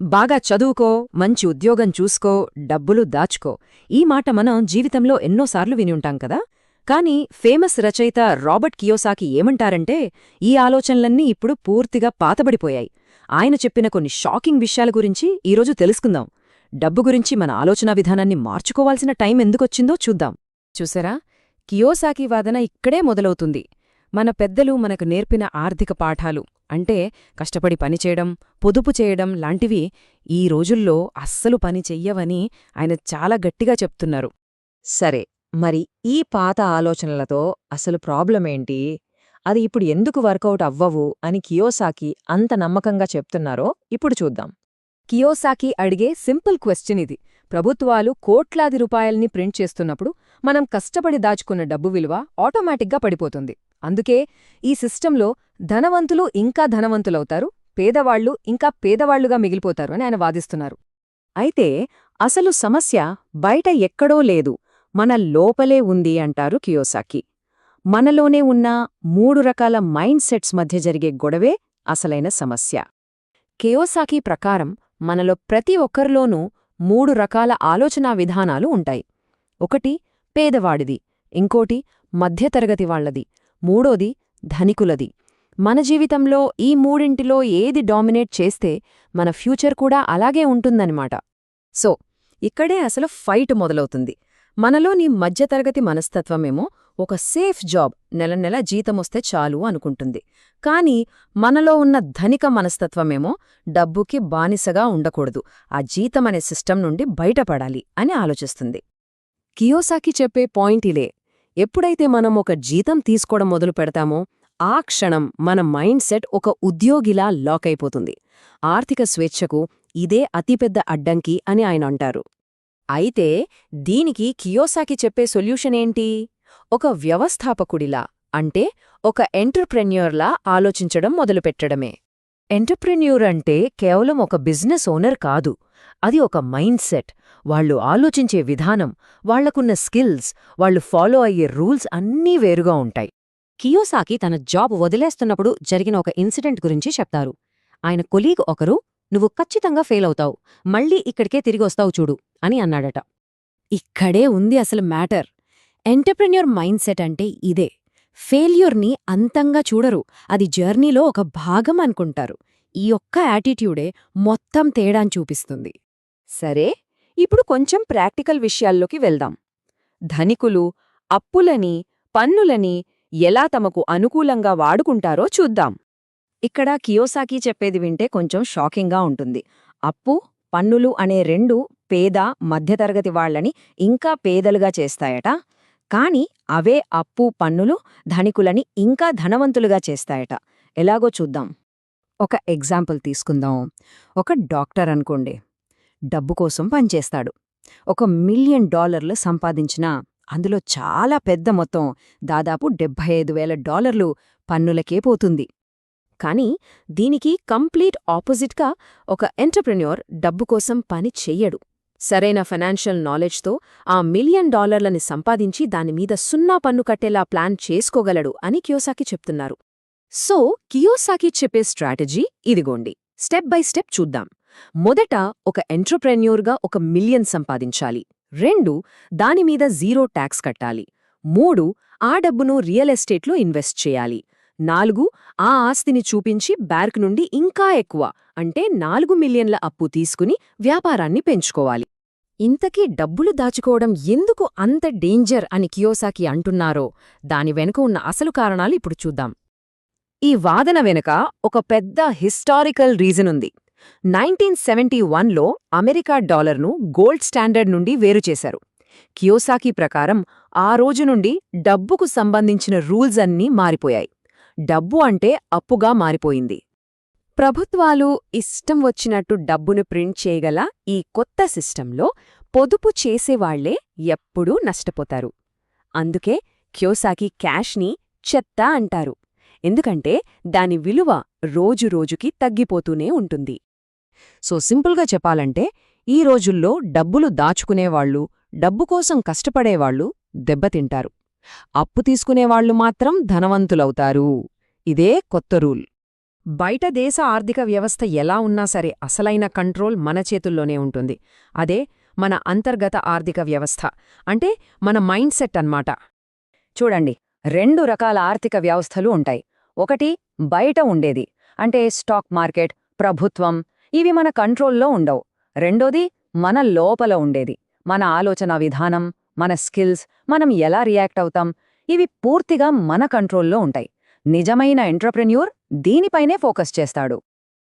బాగా చదువుకో, మంచి ఉద్యోగం చూసుకో, డబ్బులు దాచుకో. ఈ మాట మనం జీవితంలో ఎన్నోసార్లు వినియుంటాం కదా. కాని ఫేమస్ రచయిత రాబర్ట్ కియోసాకి ఏమంటారంటే, ఈ ఆలోచనలన్నీ ఇప్పుడు పూర్తిగా పాతబడిపోయాయి. ఆయన చెప్పిన కొన్ని షాకింగ్ విషయాల గురించి ఈరోజు తెలుసుకుందాం. డబ్బు గురించి మన ఆలోచనా విధానాన్ని మార్చుకోవాల్సిన టైం ఎందుకొచ్చిందో చూద్దాం. చూసారా, కియోసాకి వాదన ఇక్కడే మొదలవుతుంది. మన పెద్దలు మనకు నేర్పిన ఆర్థిక పాఠాలు అంటే కష్టపడి పనిచేయడం, పొదుపు చేయడం లాంటివి ఈ రోజుల్లో అస్సలు పని చెయ్యవని ఆయన చాలా గట్టిగా చెప్తున్నారు. సరే, మరి ఈ పాత ఆలోచనలతో అసలు ప్రాబ్లమేంటి? అది ఇప్పుడు ఎందుకు వర్కౌట్ అవ్వవు అని కియోసాకి అంత నమ్మకంగా చెప్తున్నారో ఇప్పుడు చూద్దాం. కియోసాకి అడిగే సింపుల్ క్వశ్చన్ ఇది. ప్రభుత్వాలు కోట్లాది రూపాయల్ని ప్రింట్ చేస్తున్నప్పుడు మనం కష్టపడి దాచుకున్న డబ్బు విలువ ఆటోమేటిక్గా పడిపోతుంది. అందుకే ఈ సిస్టంలో ధనవంతులు ఇంకా ధనవంతులవుతారు, పేదవాళ్లు ఇంకా పేదవాళ్లుగా మిగిలిపోతారు అని ఆయన వాదిస్తున్నారు. అయితే అసలు సమస్య బయట ఎక్కడో లేదు, మన లోపలే ఉంది అంటారు కియోసాకి. మనలోనే ఉన్న 3 రకాల మైండ్ సెట్స్ మధ్య జరిగే గొడవే అసలైన సమస్య. కియోసాకి ప్రకారం మనలో ప్రతి ఒక్కరిలోనూ 3 రకాల ఆలోచనా విధానాలు ఉంటాయి. ఒకటి పేదవాడిది, ఇంకోటి మధ్యతరగతి వాళ్లది, మూడోది ధనికులది. మన జీవితంలో ఈ మూడింటిలో ఏది డామినేట్ చేస్తే మన ఫ్యూచర్ కూడా అలాగే ఉంటుందన్నమాట. సో ఇక్కడే అసలు ఫైట్ మొదలవుతుంది. మనలోని మధ్యతరగతి మనస్తత్వమేమో ఒక సేఫ్ జాబ్, నెల నెల జీతమొస్తే చాలు అనుకుంటుంది. కాని మనలో ఉన్న ధనిక మనస్తత్వమేమో డబ్బుకి బానిసగా ఉండకూడదు, ఆ జీతమనే సిస్టమ్ నుండి బయటపడాలి అని ఆలోచిస్తుంది. కియోసాకి చెప్పే పాయింట్ ఇలే. ఎప్పుడైతే మనం ఒక జీతం తీసుకోవడం మొదలు పెడతామో ఆ క్షణం మన మైండ్ సెట్ ఒక ఉద్యోగిలా లాక్ అయిపోతుంది. ఆర్థిక స్వేచ్ఛకు ఇదే అతిపెద్ద అడ్డంకి అని ఆయన అంటారు. అయితే దీనికి కియోసాకి చెప్పే సొల్యూషన్ ఏంటి? ఒక వ్యవస్థాపకుడిలా, అంటే ఒక ఎంటర్‌ప్రెన్యూర్లా ఆలోచించడం మొదలుపెట్టడమే. ఎంటర్‌ప్రెన్యూర్ అంటే కేవలం ఒక బిజినెస్ ఓనర్ కాదు, అది ఒక మైండ్ సెట్. వాళ్లు ఆలోచించే విధానం, వాళ్లకున్న స్కిల్స్, వాళ్లు ఫాలో అయ్యే రూల్స్ అన్నీ వేరుగా ఉంటాయి. కియోసాకి తన జాబ్ వదిలేస్తున్నప్పుడు జరిగిన ఒక ఇన్సిడెంట్ గురించి చెప్తారు. ఆయన కొలీగ్ ఒకరు, "నువ్వు ఖచ్చితంగా ఫెయిల్ అవుతావు, మళ్ళీ ఇక్కడికే తిరిగొస్తావు చూడు" అని అన్నాడట. ఇక్కడే ఉంది అసలు మ్యాటర్. ఎంటర్‌ప్రెన్యూర్ మైండ్ సెట్ అంటే ఇదే. ఫెయిల్యూర్ని అంతంగా చూడరు, అది జర్నీలో ఒక భాగం అనుకుంటారు. ఈ ఒక్క యాటిట్యూడే మొత్తం తేడాన్ చూపిస్తుంది. సరే, ఇప్పుడు కొంచెం ప్రాక్టికల్ విషయాల్లోకి వెళ్దాం. ధనికులు అప్పులని, పన్నులని ఎలా తమకు అనుకూలంగా వాడుకుంటారో చూద్దాం. ఇక్కడ కియోసాకి చెప్పేది వింటే కొంచెం షాకింగ్గా ఉంటుంది. అప్పు, పన్నులు అనే రెండు పేద, మధ్యతరగతి వాళ్లని ఇంకా పేదలుగా చేస్తాయట. కాని అవే అప్పు, పన్నులు ధనికులని ఇంకా ధనవంతులుగా చేస్తాయట. ఎలాగో చూద్దాం. ఒక ఎగ్జాంపుల్ తీసుకుందాం. ఒక డాక్టర్ అనుకోండి, డబ్బు కోసం పనిచేస్తాడు. $1 మిలియన్ సంపాదించినా అందులో చాలా పెద్ద మొత్తం, దాదాపు $75,000 పన్నులకే పోతుంది. కాని దీనికి కంప్లీట్ ఆపోజిట్గా ఒక ఎంటర్‌ప్రెన్యూర్ డబ్బు కోసం పని చెయ్యడు. సరైన ఫైనాన్షియల్ నాలెడ్జ్తో ఆ $1 మిలియన్ సంపాదించి దానిమీద 0 పన్ను కట్టేలా ప్లాన్ చేసుకోగలడు అని కియోసాకి చెప్తున్నారు. సో కియోసాకి చెప్పే స్ట్రాటజీ ఇదిగోండి. స్టెప్ బై స్టెప్ చూద్దాం. మొదట ఒక ఎంటర్‌ప్రెన్యూర్గా $1 మిలియన్ సంపాదించాలి. 2 దానిమీద 0 ట్యాక్స్ కట్టాలి. 3 ఆ డబ్బును రియల్ ఎస్టేట్లో ఇన్వెస్ట్ చేయాలి. 4 ఆ ఆస్తిని చూపించి బ్యాంక్ నుండి ఇంకా ఎక్కువ, అంటే 4 మిలియన్ల అప్పు తీసుకుని వ్యాపారాన్ని పెంచుకోవాలి. ఇంతకీ డబ్బులు దాచుకోవడం ఎందుకు అంత డేంజర్ అని కియోసాకి అంటున్నారో దాని వెనుక ఉన్న అసలు కారణాలు ఇప్పుడు చూద్దాం. ఈ వాదన వెనుక ఒక పెద్ద హిస్టారికల్ రీజన్ ఉంది. 1971లో అమెరికా డాలర్ను గోల్డ్ స్టాండర్డ్ నుండి వేరుచేశారు. కియోసాకి ప్రకారం ఆ రోజు నుండి డబ్బుకు సంబంధించిన రూల్స్ అన్నీ మారిపోయాయి. డబ్బు అంటే అప్పుగా మారిపోయింది. ప్రభుత్వాలు ఇష్టం వచ్చినట్టు డబ్బును ప్రింట్ చేయగల ఈ కొత్త సిస్టంలో పొదుపు చేసేవాళ్లే ఎప్పుడూ నష్టపోతారు. అందుకే కియోసాకి క్యాష్ని చెత్త అంటారు. ఎందుకంటే దాని విలువ రోజురోజుకి తగ్గిపోతూనే ఉంటుంది. సో సింపుల్గా చెప్పాలంటే ఈ రోజుల్లో డబ్బులు దాచుకునేవాళ్లు, డబ్బు కోసం కష్టపడేవాళ్లు దెబ్బతింటారు. అప్పు తీసుకునేవాళ్లు మాత్రం ధనవంతులవుతారు. ఇదే కొత్త రూల్. బయట దేశ ఆర్థిక వ్యవస్థ ఎలా ఉన్నా సరే అసలైన కంట్రోల్ మన చేతుల్లోనే ఉంటుంది. అదే మన అంతర్గత ఆర్థిక వ్యవస్థ, అంటే మన మైండ్ సెట్ అన్నమాట. చూడండి, 2 రకాల ఆర్థిక వ్యవస్థలు ఉంటాయి. ఒకటి బయట ఉండేది, అంటే స్టాక్ మార్కెట్, ప్రభుత్వం, ఇవి మన కంట్రోల్లో ఉండవు. రెండోది మన లోపల ఉండేది, మన ఆలోచన విధానం, మన స్కిల్స్, మనం ఎలా రియాక్ట్ అవుతాం, ఇవి పూర్తిగా మన కంట్రోల్లో ఉంటాయి. నిజమైన ఎంట్రప్రెన్యూర్ దీనిపైనే ఫోకస్ చేస్తాడు.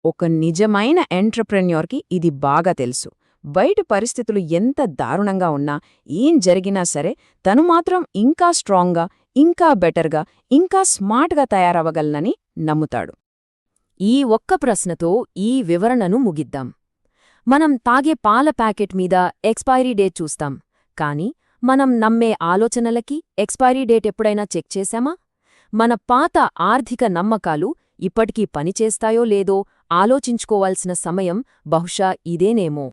ఒక నిజమైన ఎంటర్‌ప్రెన్యూర్‌కి ఇది బాగా తెలుసు. బయట పరిస్థితులు ఎంత దారుణంగా ఉన్నా, ఏం జరిగినా సరే తను మాత్రం ఇంకా స్ట్రాంగ్గా, ఇంకా బెటర్గా, ఇంకా స్మార్ట్గా తయారవ్వగలనని నమ్ముతాడు. ఈ ఒక్క ప్రశ్నతో ఈ వివరణను ముగిద్దాం. మనం తాగే పాల ప్యాకెట్ మీద ఎక్స్పైరీ డేట్ చూస్తాం, కానీ మనం నమ్మే ఆలోచనలకి ఎక్స్పైరీ డేట్ ఎప్పుడైనా చెక్ చేశామా? మన పాత ఆర్థిక నమ్మకాలు ఇప్పటికీ పనిచేస్తాయో లేదో ఆలోచించుకోవాల్సిన సమయం బహుశా ఇదేనేమో.